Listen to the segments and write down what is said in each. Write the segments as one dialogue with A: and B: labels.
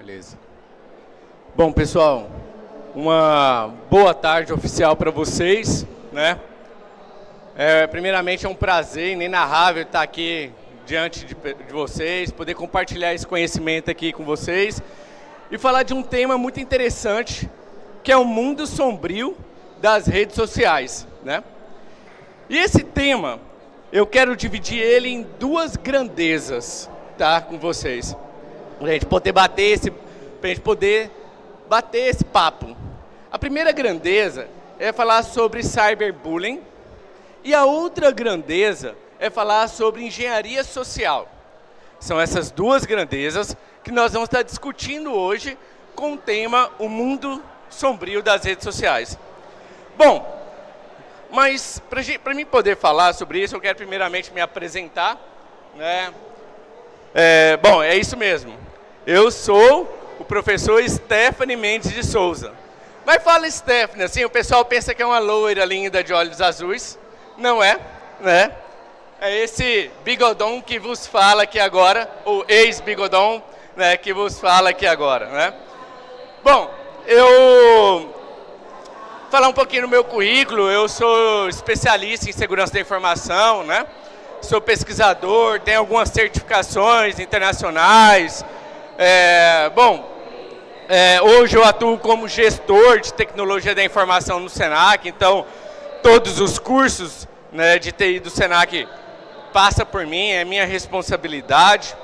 A: Beleza. Bom, pessoal, uma boa tarde oficial para vocês, né? Primeiramente é um prazer inenarrável estar aqui diante de vocês, poder compartilhar esse conhecimento aqui com vocês e falar de um tema muito interessante, que é o mundo sombrio das redes sociais, né? E esse tema, eu quero dividir ele em duas grandezas, tá, com vocês. Pra gente poder bater esse papo. A primeira grandeza é falar sobre cyberbullying e a outra grandeza é falar sobre engenharia social. São essas duas grandezas que nós vamos estar discutindo hoje com o tema O Mundo Sombrio das Redes Sociais. Bom, mas para mim poder falar sobre isso, eu quero primeiramente me apresentar, né? Bom, é isso mesmo. Eu sou o professor Stephanie Mendes de Souza. Mas fala Stephanie, assim, o pessoal pensa que é uma loira linda de olhos azuis. Não é, né? É esse bigodão que vos fala aqui agora, ou ex-bigodão, né, que vos fala aqui agora, né? Bom, eu falar um pouquinho do meu currículo. Eu sou especialista em segurança da informação, né? Sou pesquisador, tenho algumas certificações internacionais. Hoje eu atuo como gestor de tecnologia da informação no Senac, então todos os cursos, né, de TI do Senac passam por mim, é minha responsabilidade.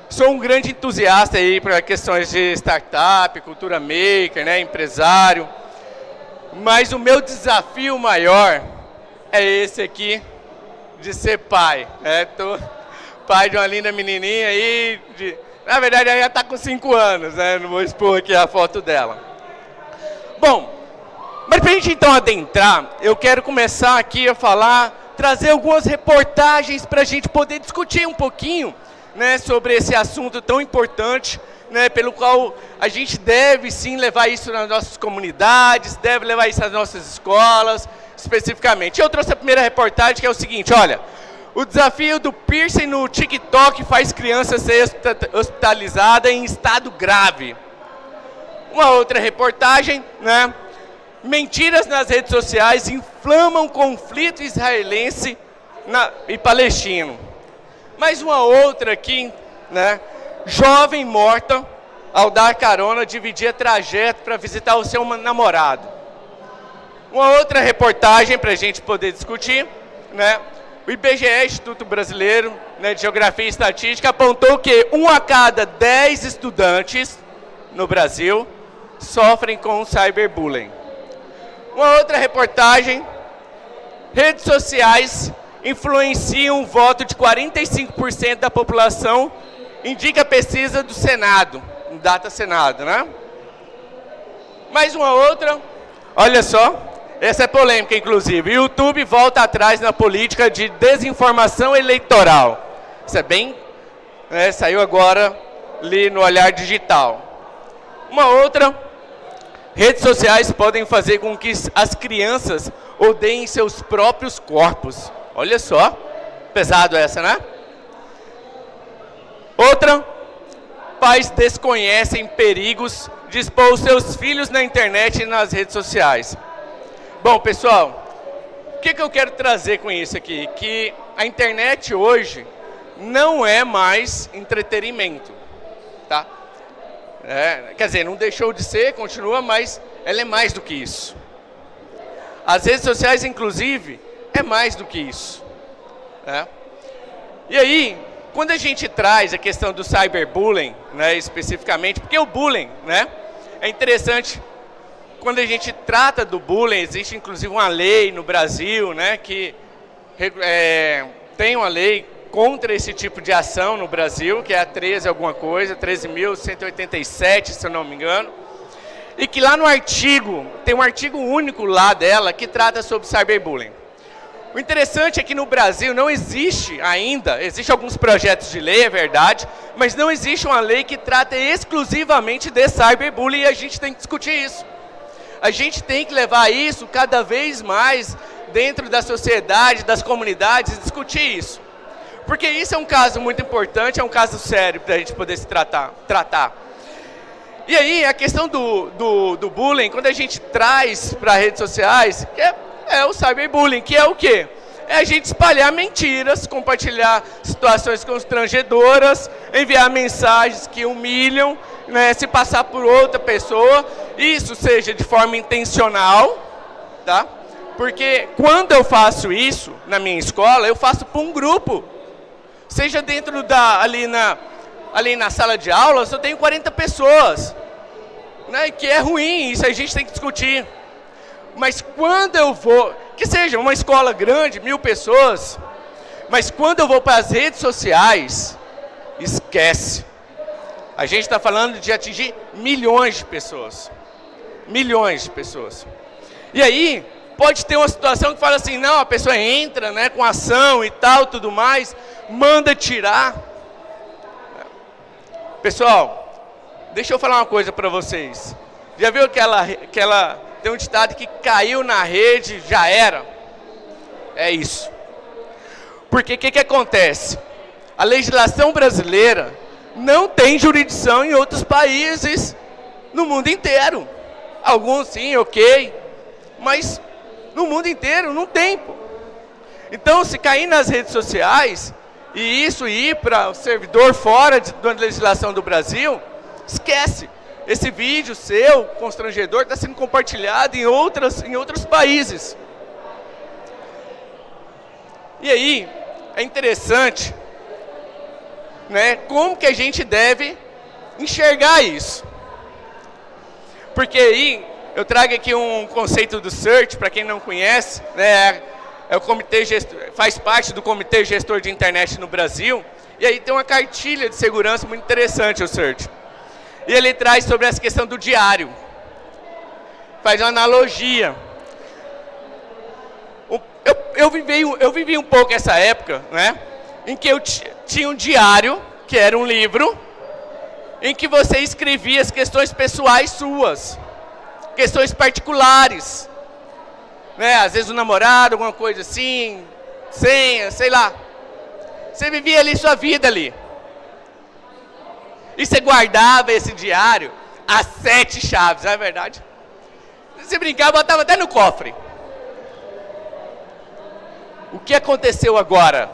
A: Sou um grande entusiasta aí para questões de startup, cultura maker, né, empresário. Mas o meu desafio maior é esse aqui, de ser pai, né? Tô pai de uma linda menininha aí, na verdade ela já está com 5 anos, né? Não vou expor aqui a foto dela. Bom, mas para a gente então adentrar, eu quero começar aqui a trazer algumas reportagens para a gente poder discutir um pouquinho, né, sobre esse assunto tão importante, né, pelo qual a gente deve sim levar isso nas nossas comunidades, deve levar isso nas nossas escolas, especificamente. Eu trouxe a primeira reportagem, que é o seguinte: olha, o desafio do piercing no TikTok faz criança ser hospitalizada em estado grave. Uma outra reportagem, né, mentiras nas redes sociais inflamam conflito israelense e palestino. Mais uma outra aqui, né, jovem morta ao dar carona dividia trajeto para visitar o seu namorado. Uma outra reportagem para a gente poder discutir, né? O IBGE, Instituto Brasileiro, né, de Geografia e Estatística, apontou que 1 a cada 10 estudantes no Brasil sofrem com cyberbullying. Uma outra reportagem: redes sociais influenciam o voto de 45% da população, indica a pesquisa do Senado, Data Senado, né? Mais uma outra, olha só. Essa é polêmica, inclusive. O YouTube volta atrás na política de desinformação eleitoral. Isso é bem, né, saiu agora ali no Olhar Digital. Uma outra: redes sociais podem fazer com que as crianças odeiem seus próprios corpos. Olha só, pesado essa, né? Outra: pais desconhecem perigos de expor os seus filhos na internet e nas redes sociais. Bom, pessoal, o que eu quero trazer com isso aqui? Que a internet hoje não é mais entretenimento, tá? Quer dizer, não deixou de ser, continua, mas ela é mais do que isso. As redes sociais, inclusive, é mais do que isso, né? E aí, quando a gente traz a questão do cyberbullying, né, especificamente, porque o bullying, né, é interessante. Quando a gente trata do bullying, existe inclusive uma lei no Brasil, né, que tem uma lei contra esse tipo de ação no Brasil, que é a 13 alguma coisa, 13.187, se eu não me engano, e que lá no artigo, tem um artigo único lá dela que trata sobre cyberbullying. O interessante é que no Brasil não existe ainda, existem alguns projetos de lei, é verdade, mas não existe uma lei que trata exclusivamente de cyberbullying, e a gente tem que discutir isso. A gente tem que levar isso cada vez mais dentro da sociedade, das comunidades, e discutir isso. Porque isso é um caso muito importante, é um caso sério para a gente poder se tratar. E aí, a questão do bullying, quando a gente traz para redes sociais, é o cyberbullying, que é o quê? É a gente espalhar mentiras, compartilhar situações constrangedoras, enviar mensagens que humilham, né, se passar por outra pessoa, isso seja de forma intencional, tá? Porque quando eu faço isso na minha escola, eu faço para um grupo. Seja dentro ali na sala de aula, eu tenho 40 pessoas. Né, que é ruim, isso a gente tem que discutir. Mas quando eu vou, que seja uma escola grande, 1000 pessoas, mas quando eu vou para as redes sociais, esquece. A gente está falando de atingir milhões de pessoas. Milhões de pessoas. E aí, pode ter uma situação que fala assim, não, a pessoa entra, né, com ação e tal, tudo mais, manda tirar. Pessoal, deixa eu falar uma coisa para vocês. Já viu aquela tem um ditado que caiu na rede, já era? É isso. Porque o que acontece? A legislação brasileira não tem jurisdição em outros países no mundo inteiro. Alguns sim, ok, mas no mundo inteiro não tem. Pô. Então, se cair nas redes sociais e isso ir para o servidor fora da legislação do Brasil, esquece. Esse vídeo seu, constrangedor, está sendo compartilhado em outros países. E aí, é interessante, né, como que a gente deve enxergar isso. Porque aí, eu trago aqui um conceito do CERT, para quem não conhece, né, é o comitê gestor, faz parte do Comitê Gestor de Internet no Brasil, e aí tem uma cartilha de segurança muito interessante, o CERT. E ele traz sobre essa questão do diário. Faz uma analogia. Eu vivi um pouco essa época, né? Em que eu tinha um diário, que era um livro, em que você escrevia as questões pessoais suas. Questões particulares. Né? Às vezes o namorado, alguma coisa assim, senha, sei lá. Você vivia ali sua vida ali. E você guardava esse diário as 7 chaves, não é verdade? Se brincar, botava até no cofre. O que aconteceu agora?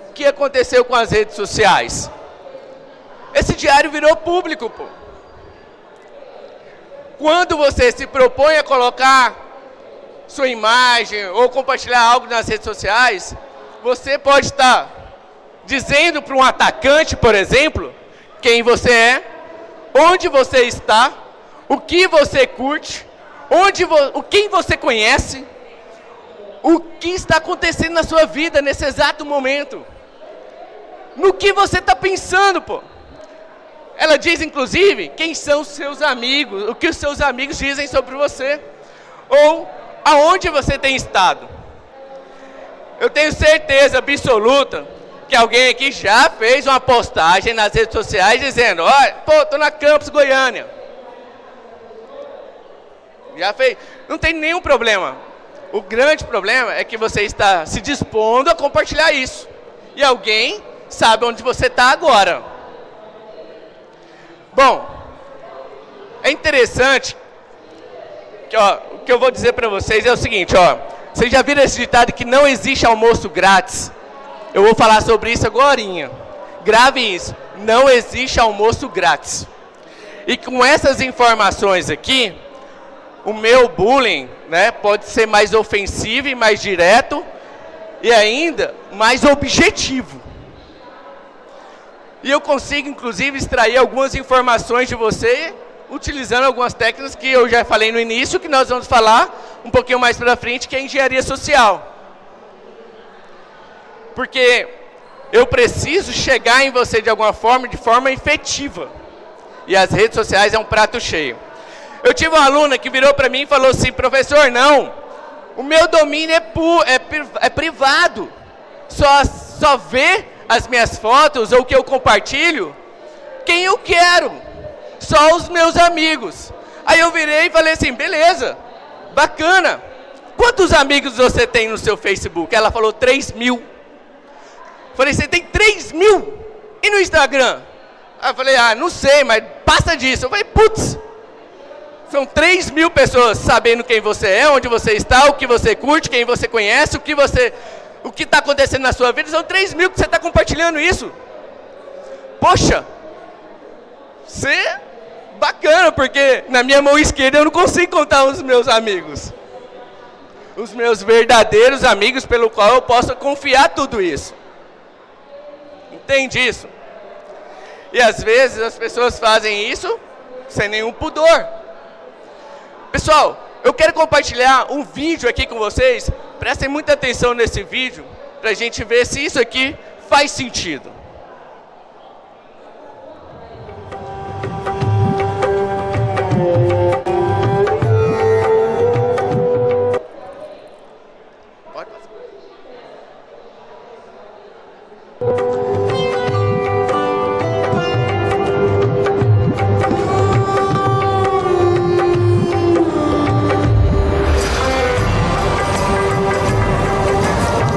A: O que aconteceu com as redes sociais? Esse diário virou público, pô. Quando você se propõe a colocar sua imagem ou compartilhar algo nas redes sociais, você pode estar dizendo para um atacante, por exemplo, quem você é, onde você está, o que você curte, quem você conhece, o que está acontecendo na sua vida nesse exato momento, no que você está pensando, pô. Ela diz, inclusive, quem são os seus amigos, o que os seus amigos dizem sobre você, ou aonde você tem estado. Eu tenho certeza absoluta que alguém aqui já fez uma postagem nas redes sociais dizendo, olha, pô, tô na Campus Goiânia. Já fez. Não tem nenhum problema. O grande problema é que você está se dispondo a compartilhar isso. E alguém sabe onde você está agora. Bom, é interessante que, ó, o que eu vou dizer para vocês é o seguinte, ó. Vocês já viram esse ditado que não existe almoço grátis? Eu vou falar sobre isso agorinha. Grave isso. Não existe almoço grátis. E com essas informações aqui, o meu bullying, né, pode ser mais ofensivo e mais direto e ainda mais objetivo. E eu consigo, inclusive, extrair algumas informações de você utilizando algumas técnicas que eu já falei no início, que nós vamos falar um pouquinho mais para frente, que é a engenharia social. Porque eu preciso chegar em você de alguma forma, de forma efetiva. E as redes sociais é um prato cheio. Eu tive uma aluna que virou para mim e falou assim, professor, não, o meu domínio é privado. Só vê as minhas fotos ou o que eu compartilho quem eu quero. Só os meus amigos. Aí eu virei e falei assim, beleza, bacana. Quantos amigos você tem no seu Facebook? Ela falou 3.000. Falei, você tem 3 mil? E no Instagram? Aí eu falei, não sei, mas passa disso. Eu falei, putz, são 3 mil pessoas sabendo quem você é, onde você está, o que você curte, quem você conhece, o que está acontecendo na sua vida. São 3 mil que você está compartilhando isso. Poxa, bacana, porque na minha mão esquerda eu não consigo contar os meus amigos. Os meus verdadeiros amigos pelo qual eu posso confiar tudo isso. Entende isso? E às vezes as pessoas fazem isso sem nenhum pudor. Pessoal, eu quero compartilhar um vídeo aqui com vocês. Prestem muita atenção nesse vídeo para a gente ver se isso aqui faz sentido.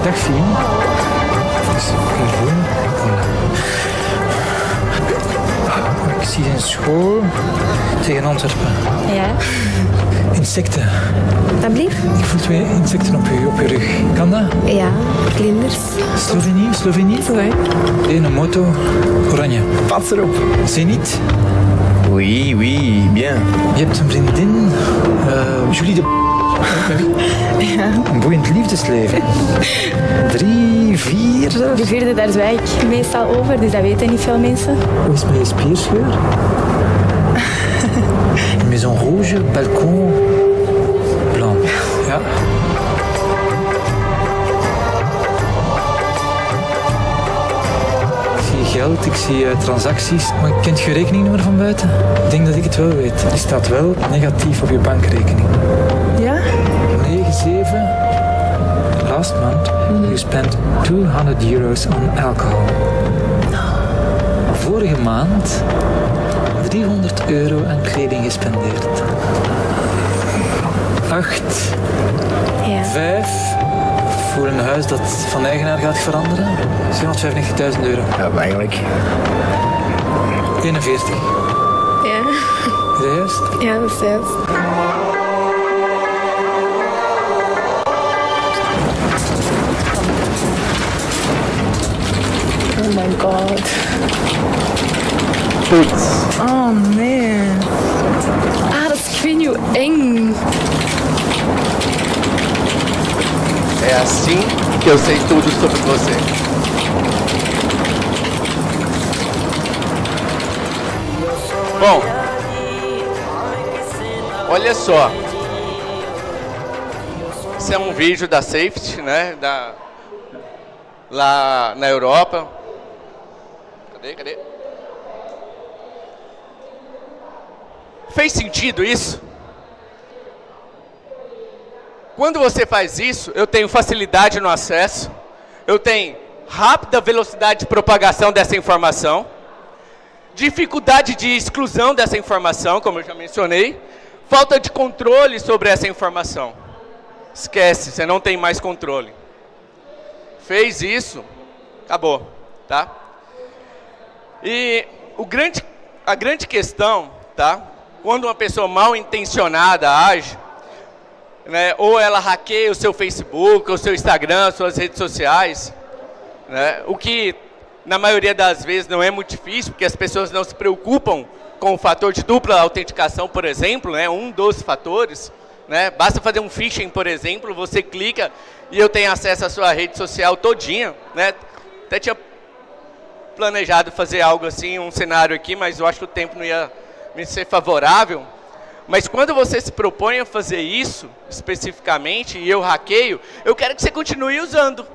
B: Dag Fien. Ik zie een school tegen Antwerpen.
C: Ja,
B: Insecten.
C: dat blieft?
B: Ik voel 2 insecten op je rug. Kan dat?
C: Ja, vlinders.
B: Slovenië?
C: Sorry.
B: Een moto, oranje. Pas erop. Zenit.
D: Oui, oui, bien.
B: Je hebt een vriendin, Julie de...
C: Ja.
B: Een boeiend liefdesleven. 3, 4 zelfs.
C: De vierde, daar zwijg ik meestal over, dus dat weten niet veel mensen.
B: Hoe is het met je spierscheur? Maison rouge, balkon, blanc. Ja. Ik zie geld, ik zie transacties. Maar kent je rekeningnummer van buiten? Ik denk dat ik het wel weet. Die staat wel negatief op je bankrekening.
C: Ja?
B: 97. Last month, you spent €200 on alcohol. Vorige maand €300 aan kleding gespendeerd. 8.
C: Ja.
B: 5. Voor een huis dat van eigenaar gaat veranderen. €795.000.
D: Ja, eigenlijk.
B: 41.
C: Ja.
B: Is dat juist?
C: Ja, dat is juist. Oh my god. Oh nee. Dat is, ik weet niet hoe eng.
A: É assim que eu sei tudo sobre você. Bom, olha só. Esse é um vídeo da Safety, né? Lá na Europa. Cadê? Fez sentido isso? Quando você faz isso, eu tenho facilidade no acesso, eu tenho rápida velocidade de propagação dessa informação, dificuldade de exclusão dessa informação, como eu já mencionei, falta de controle sobre essa informação. Esquece, você não tem mais controle. Fez isso, acabou, tá? E a grande questão, tá? Quando uma pessoa mal intencionada age, né, ou ela hackeia o seu Facebook, o seu Instagram, suas redes sociais, né, o que na maioria das vezes não é muito difícil, porque as pessoas não se preocupam com o fator de dupla autenticação, por exemplo, né, um dos fatores, né, basta fazer um phishing, por exemplo, você clica e eu tenho acesso à sua rede social todinha, né, até tinha planejado fazer algo assim, um cenário aqui, mas eu acho que o tempo não ia me ser favorável. Mas quando você se propõe a fazer isso, especificamente, e eu hackeio, eu quero que você continue usando.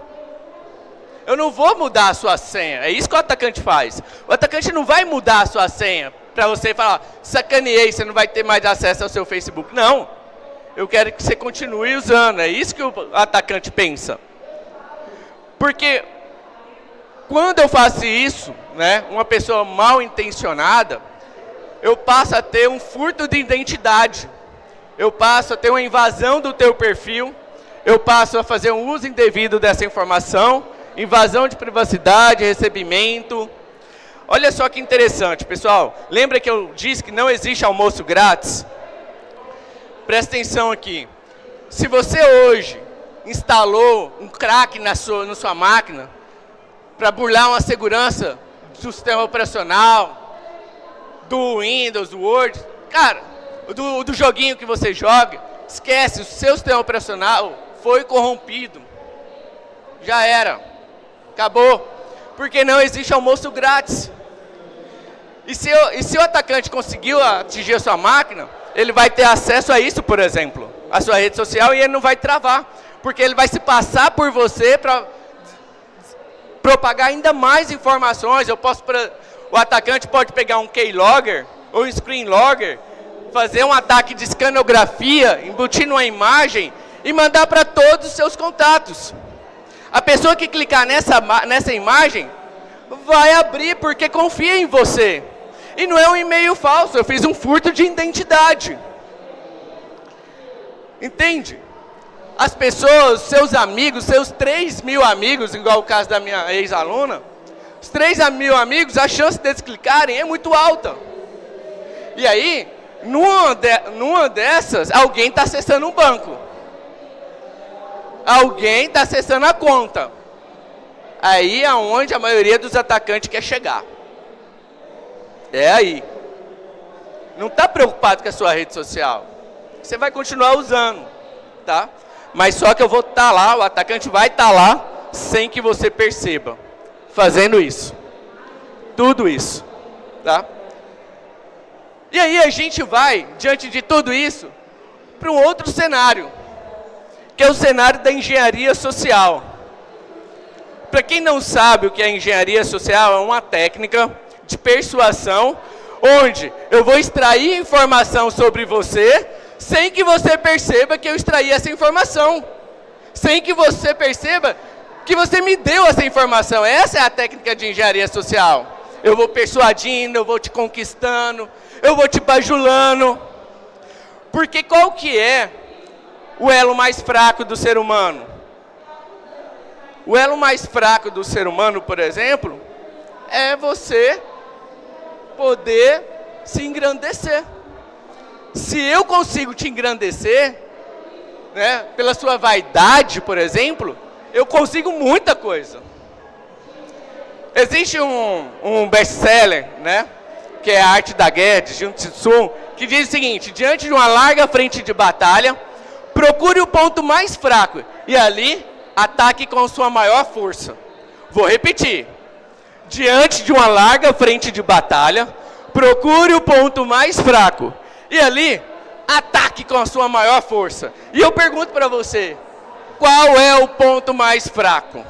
A: Eu não vou mudar a sua senha, é isso que o atacante faz. O atacante não vai mudar a sua senha para você falar, sacaneei, você não vai ter mais acesso ao seu Facebook. Não, eu quero que você continue usando, é isso que o atacante pensa. Porque quando eu faço isso, né, uma pessoa mal intencionada, eu passo a ter um furto de identidade, eu passo a ter uma invasão do teu perfil, eu passo a fazer um uso indevido dessa informação invasão de privacidade, recebimento. Olha só que interessante, pessoal. Lembra que eu disse que não existe almoço grátis? Presta atenção aqui. Se você hoje instalou um crack na sua máquina para burlar uma segurança do sistema operacional, do Windows, do Word, cara, do joguinho que você joga, esquece, o seu sistema operacional foi corrompido. Já era. Acabou. Porque não existe almoço grátis. E se o atacante conseguiu atingir a sua máquina, ele vai ter acesso a isso, por exemplo, a sua rede social, e ele não vai travar. Porque ele vai se passar por você para propagar ainda mais informações. O atacante pode pegar um keylogger ou um screen logger, fazer um ataque de escanografia, embutir numa imagem e mandar para todos os seus contatos. A pessoa que clicar nessa imagem vai abrir porque confia em você. E não é um e-mail falso, eu fiz um furto de identidade. Entende? As pessoas, seus amigos, seus 3.000 amigos, igual o caso da minha ex-aluna, os 3.000 amigos, a chance deles clicarem é muito alta. E aí, numa dessas, alguém está acessando um banco. Alguém está acessando a conta. Aí é onde a maioria dos atacantes quer chegar. É aí. Não está preocupado com a sua rede social. Você vai continuar usando, tá? Mas só que eu vou estar lá, o atacante vai estar lá, sem que você perceba. Fazendo isso. Tudo isso, tá? E aí a gente vai, diante de tudo isso, para um outro cenário, que é o cenário da engenharia social. Para quem não sabe o que é engenharia social, é uma técnica de persuasão, onde eu vou extrair informação sobre você, sem que você perceba que eu extraí essa informação. Sem que você perceba que você me deu essa informação. Essa é a técnica de engenharia social. Eu vou persuadindo, eu vou te conquistando, eu vou te bajulando. Porque qual que é o elo mais fraco do ser humano? O elo mais fraco do ser humano, por exemplo, é você poder se engrandecer. Se eu consigo te engrandecer, né, pela sua vaidade, por exemplo, eu consigo muita coisa. Existe um best-seller, né, que é A Arte da Guerra, de Sun Tzu, que diz o seguinte: diante de uma larga frente de batalha, procure o ponto mais fraco e ali ataque com sua maior força. Vou repetir. Diante de uma larga frente de batalha, procure o ponto mais fraco e ali ataque com a sua maior força. E eu pergunto para você, qual é o ponto mais fraco?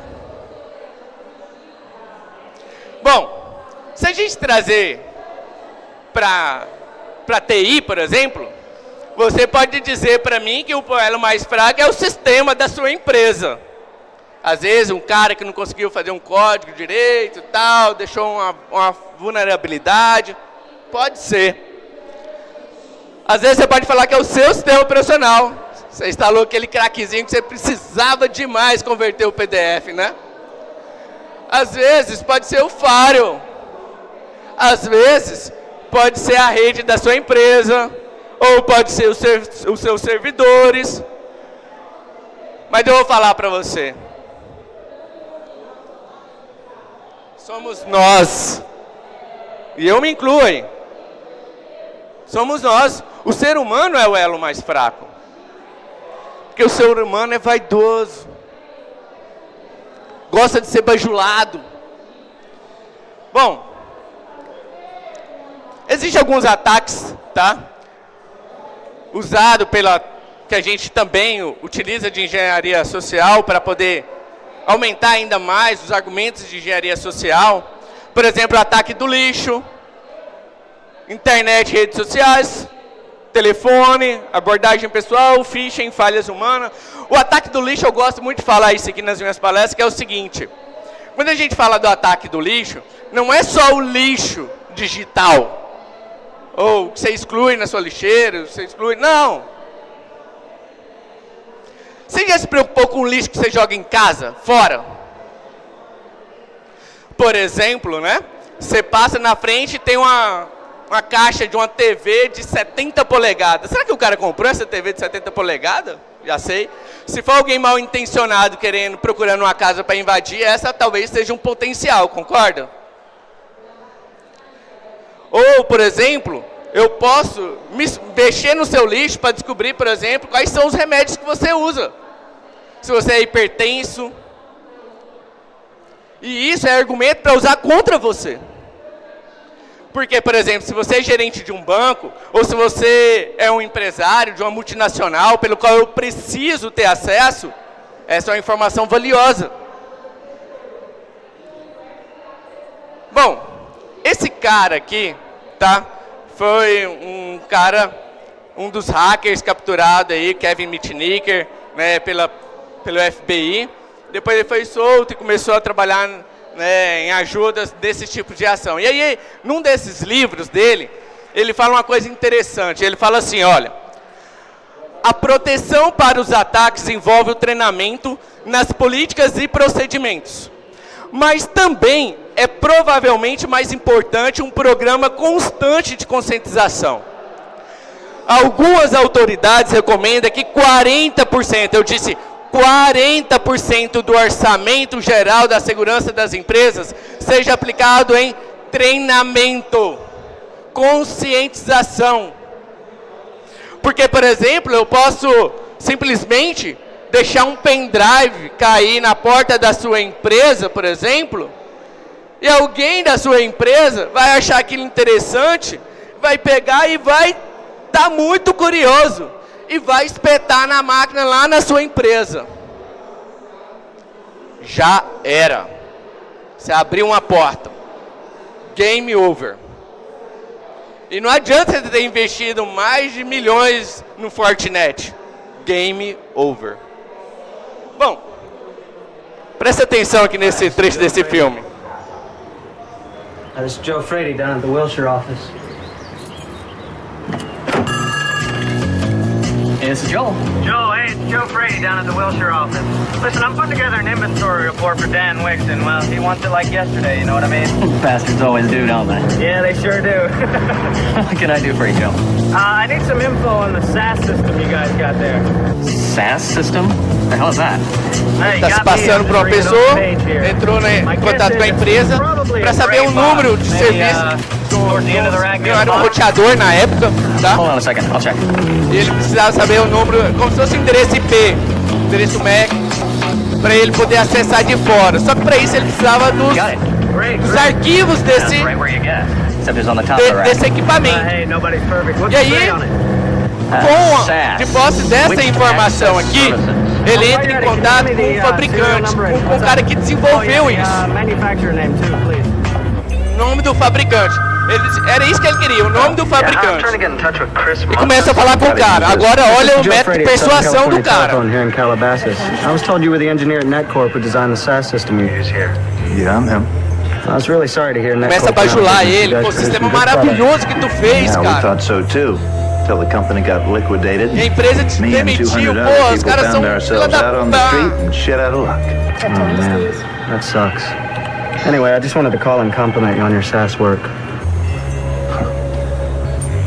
A: Bom, se a gente trazer para TI, por exemplo, você pode dizer para mim que o elo mais fraco é o sistema da sua empresa. Às vezes um cara que não conseguiu fazer um código direito e tal, deixou uma vulnerabilidade, pode ser. Às vezes você pode falar que é o seu sistema operacional. Você instalou aquele craquezinho que você precisava demais converter o PDF, né? Às vezes pode ser o firewall. Às vezes pode ser a rede da sua empresa, ou pode ser os seus servidores. Mas eu vou falar para você. Somos nós. E eu me incluo aí. Somos nós. O ser humano é o elo mais fraco. Porque o ser humano é vaidoso. Gosta de ser bajulado. Bom, existem alguns ataques, tá? Usado que a gente também utiliza de engenharia social para poder aumentar ainda mais os argumentos de engenharia social. Por exemplo, o ataque do lixo, internet, redes sociais, telefone, abordagem pessoal, phishing, falhas humanas. O ataque do lixo, eu gosto muito de falar isso aqui nas minhas palestras, que é o seguinte: quando a gente fala do ataque do lixo, não é só o lixo digital, ou que você exclui na sua lixeira, você exclui, não. Você já se preocupou com o lixo que você joga em casa, fora? por exemplo, né? Você passa na frente e tem uma caixa de uma TV de 70 polegadas. Será que o cara comprou essa TV de 70 polegadas? Já sei. Se for alguém mal intencionado procurando uma casa para invadir, essa talvez seja um potencial, concorda? Ou, por exemplo, eu posso mexer no seu lixo para descobrir, por exemplo, quais são os remédios que você usa. Se você é hipertenso. E isso é argumento para usar contra você. Porque, por exemplo, se você é gerente de um banco, ou se você é um empresário de uma multinacional, pelo qual eu preciso ter acesso, essa é uma informação valiosa. Bom, esse cara aqui, tá? Foi um dos hackers capturado aí, Kevin Mitnicker, né, pelo FBI. Depois ele foi solto e começou a trabalhar, né, em ajudas desse tipo de ação. E aí, num desses livros dele, ele fala uma coisa interessante. Ele fala assim, olha, a proteção para os ataques envolve o treinamento nas políticas e procedimentos. Mas também é provavelmente mais importante um programa constante de conscientização. Algumas autoridades recomendam que 40%, eu disse 40% do orçamento geral da segurança das empresas seja aplicado em treinamento, conscientização. Porque, por exemplo, eu posso simplesmente deixar um pendrive cair na porta da sua empresa, por exemplo, e alguém da sua empresa vai achar aquilo interessante, vai pegar e vai estar muito curioso e vai espetar na máquina lá na sua empresa. Já era. Você abriu uma porta. Game over. E não adianta você ter investido mais de milhões no Fortinet. Game over. Bom, presta atenção aqui nesse trecho desse filme.
E: This is Joe Frady down at the Wilshire office. Hey, this is Joel. Joel, hey, it's Joe Frady down at the Wilshire office. Listen, I'm putting together an inventory report for Dan Wicks, and, well, he wants it like yesterday, you know what I mean? Bastards always do, don't they? Yeah, they sure do. What can I do for you, Joe? I need some info on the SAS system you guys got there.
F: SAS system? The hell is that?
A: Está se passando por uma pessoa, entrou em contato com a empresa para saber o número de serviço. Era um roteador na época, tá?
F: Hold on a second, I'll check.
A: E ele precisava saber o número, como se fosse endereço IP, endereço MAC, para ele poder acessar de fora. Só que para isso ele precisava dos arquivos desse equipamento. E aí, de posse dessa informação aqui, ele entra em contato com o fabricante, com o cara que desenvolveu isso. O nome do fabricante. Era isso que ele queria, o nome do fabricante. E começa a falar com o cara. Agora olha o método de persuasão do cara.
E: I was told you were the engineer at NetCorp who designed the SAS system you use here.
D: Yeah, I'm him.
E: I was really sorry to hear NetCorp.
A: Começa a bajular ele. Pô, sistema maravilhoso que tu fez,
D: Yeah, we
A: cara.
D: thought so too. Till the company got liquidated.
A: E a empresa te
D: Me and
A: demitiu.
D: 200
A: Pô,
D: other
A: os
D: people
A: caras são
D: found
A: filha
D: ourselves
A: da
D: out on the street
A: puta.
D: and shit out of luck.
E: Oh man, that sucks. Anyway, I just wanted to call and compliment you on your SAS work.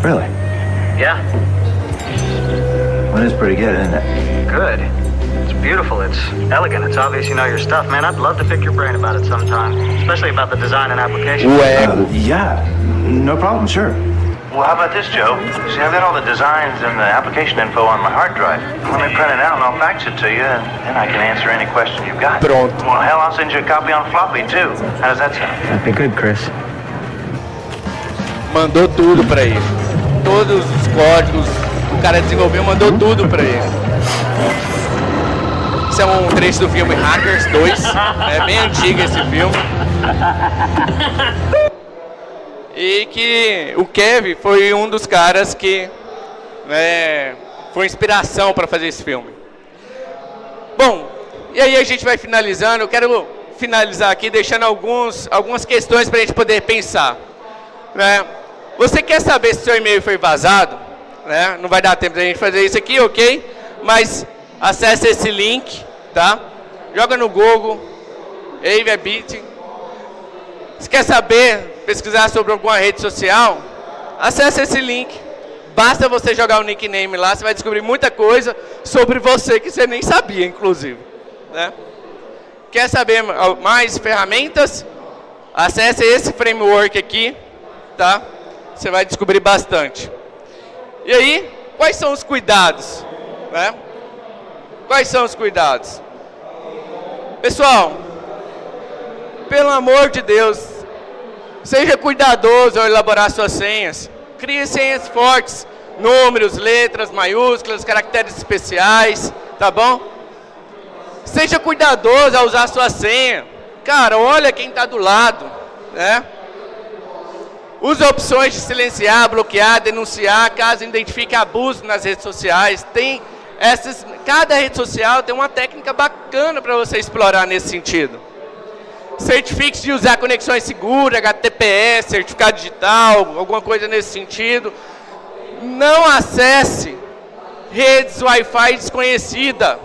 D: Really?
E: Yeah.
D: Well, it's pretty good, isn't it?
E: Good. It's beautiful. It's elegant. It's obvious you know your stuff, man. I'd love to pick your brain about it sometime, especially about the design and application.
D: Yeah, no problem, sure. Well, how about this, Joe? See, I've got all the designs and the application info on my hard drive. Let me print it out and I'll fax it to you, and then I can answer any question you've got.
A: Pronto.
D: Well, hell, I'll send you a copy on floppy, too. How does that sound?
E: That'd be good, Chris.
A: Mandou tudo pra ele. Todos os códigos que o cara desenvolveu, mandou tudo pra ele. Isso é um trecho do filme Hackers 2. É bem antigo esse filme. E que o Kevin foi um dos caras que, né, foi inspiração para fazer esse filme. Bom, e aí a gente vai finalizando. Eu quero finalizar aqui deixando algumas questões para a gente poder pensar, né? Você quer saber se seu e-mail foi vazado? Né? Não vai dar tempo da gente fazer isso aqui, ok? Mas acesse esse link, tá? Joga no Google, Aviabit, Se quer saber, pesquisar sobre alguma rede social, acesse esse link. Basta você jogar o nickname lá, você vai descobrir muita coisa sobre você que você nem sabia, inclusive. Né? Quer saber mais ferramentas? Acesse esse framework aqui, tá? Você vai descobrir bastante. E aí, quais são os cuidados? Né? Quais são os cuidados? Pessoal, pelo amor de Deus, seja cuidadoso ao elaborar suas senhas. Crie senhas fortes, números, letras, maiúsculas, caracteres especiais, tá bom? Seja cuidadoso ao usar sua senha. Cara, olha quem está do lado, né? Use opções de silenciar, bloquear, denunciar, caso identifique abuso nas redes sociais. Cada rede social tem uma técnica bacana para você explorar nesse sentido. Certifique-se de usar conexões seguras, HTTPS, certificado digital, alguma coisa nesse sentido. Não acesse redes Wi-Fi desconhecidas.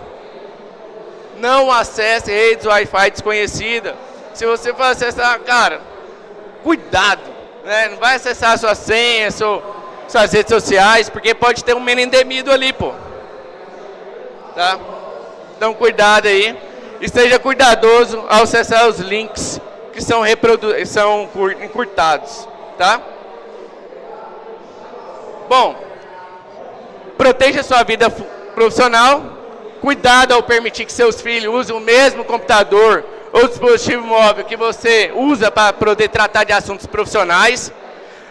A: Não acesse redes Wi-Fi desconhecidas. Se você for acessar, cara, cuidado, né? Não vai acessar a sua senha, suas redes sociais, porque pode ter um menendemido ali, pô. Tá? Então, cuidado aí. E seja cuidadoso ao acessar os links que são encurtados, tá? Bom, proteja sua vida profissional. Cuidado ao permitir que seus filhos usem o mesmo computador ou dispositivo móvel que você usa para poder tratar de assuntos profissionais.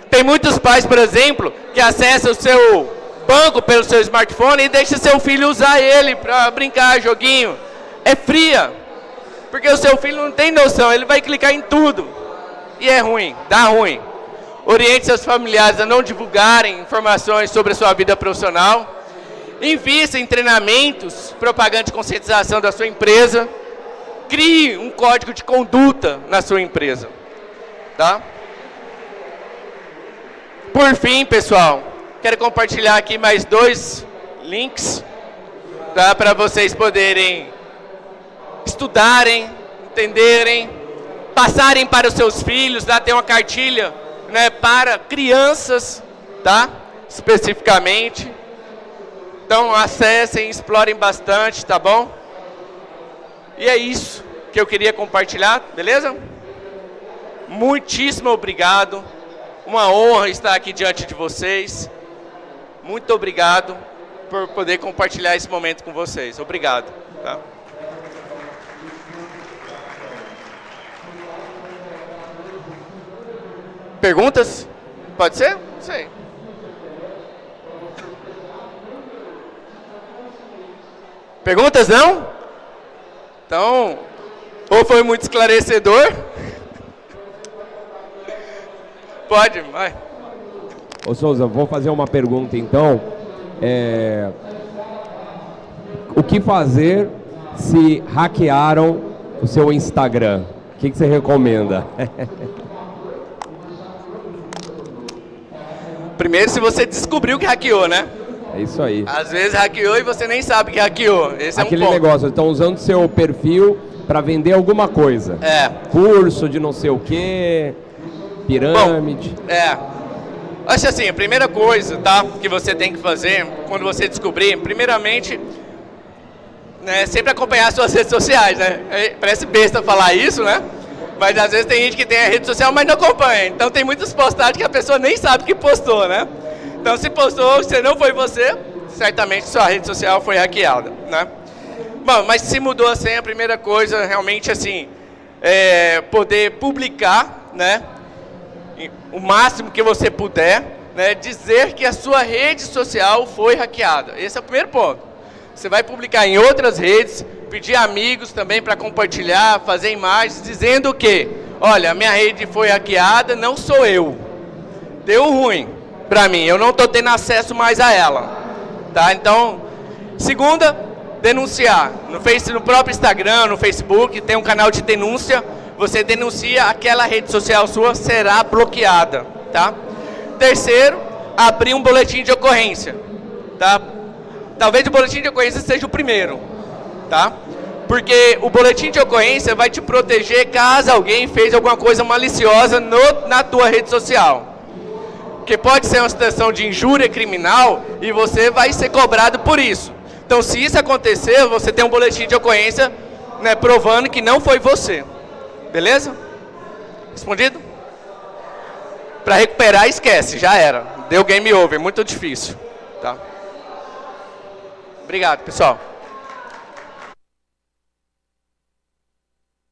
A: Tem muitos pais, por exemplo, que acessam o seu banco pelo seu smartphone e deixam seu filho usar ele para brincar, joguinho. É fria, porque o seu filho não tem noção, ele vai clicar em tudo. E é ruim, dá ruim. Oriente seus familiares a não divulgarem informações sobre a sua vida profissional. Invista em treinamentos, propaganda de conscientização da sua empresa. Crie um código de conduta na sua empresa. Tá? Por fim, pessoal, quero compartilhar aqui mais 2 links, tá? Para vocês poderem estudarem, entenderem, passarem para os seus filhos, tá? Tem uma cartilha, né, para crianças, tá? Especificamente. Então acessem, explorem bastante, tá bom? E é isso que eu queria compartilhar, beleza? Muitíssimo obrigado. Uma honra estar aqui diante de vocês. Muito obrigado por poder compartilhar esse momento com vocês. Obrigado. Tá? Perguntas? Pode ser? Não sei. Perguntas não? Então, ou foi muito esclarecedor? Pode, vai.
G: Ô Souza, vou fazer uma pergunta então. O que fazer se hackearam o seu Instagram? O que você recomenda?
A: Primeiro, se você descobriu que hackeou, né?
G: É isso aí.
A: Às vezes hackeou e você nem sabe que hackeou. Esse
G: Aquele
A: é um ponto.
G: negócio, estão usando seu perfil para vender alguma coisa. Curso de não sei o quê, pirâmide.
A: Bom, acho assim, a primeira coisa, tá, que você tem que fazer quando você descobrir, primeiramente, né, sempre acompanhar suas redes sociais, né? Parece besta falar isso, né? Mas às vezes tem gente que tem a rede social, mas não acompanha. Então tem muitas postagens que a pessoa nem sabe que postou, né? Então se postou, se não foi você, certamente sua rede social foi hackeada, né? Bom, mas se mudou a senha, a primeira coisa realmente assim, é poder publicar, né? O máximo que você puder, né? Dizer que a sua rede social foi hackeada. Esse é o primeiro ponto. Você vai publicar em outras redes, pedir amigos também para compartilhar, fazer imagens, dizendo que, olha, a minha rede foi hackeada, não sou eu. Deu ruim para mim, eu não estou tendo acesso mais a ela. Tá? Então, segunda, denunciar. No próprio Instagram, no Facebook, tem um canal de denúncia. Você denuncia, aquela rede social sua será bloqueada. Tá? Terceiro, abrir um boletim de ocorrência. Tá? Talvez o boletim de ocorrência seja o primeiro. Tá? Porque o boletim de ocorrência vai te proteger caso alguém fez alguma coisa maliciosa na tua rede social. Porque pode ser uma situação de injúria criminal e você vai ser cobrado por isso. Então, se isso acontecer, você tem um boletim de ocorrência, né, provando que não foi você. Beleza? Respondido? Para recuperar, esquece, já era. Deu game over, muito difícil. Tá? Obrigado, pessoal.